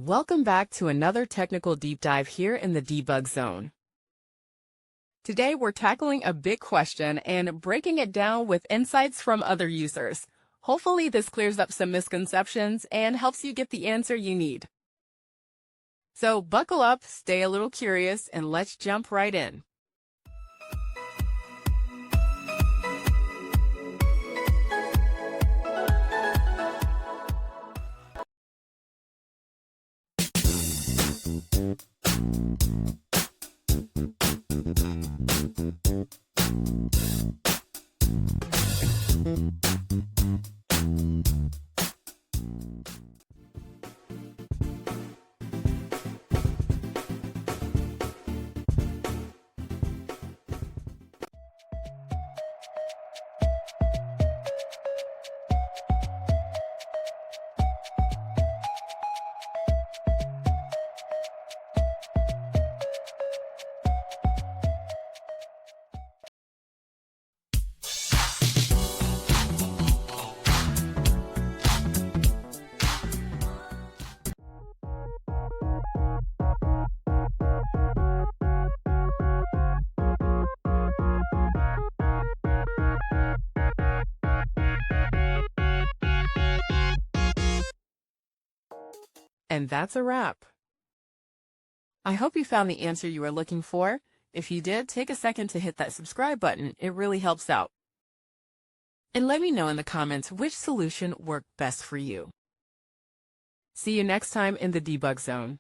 Welcome back to another technical deep dive here in the debug zone. Today we're tackling a big question and breaking it down with insights from other users. Hopefully this clears up some misconceptions and helps you get the answer you need. So buckle up, stay a little curious, and let's jump right in. And that's a wrap. I hope you found the answer you were looking for. If you did, take a second to hit that subscribe button. It really helps out. And let me know in the comments which solution worked best for you. See you next time in the debug zone.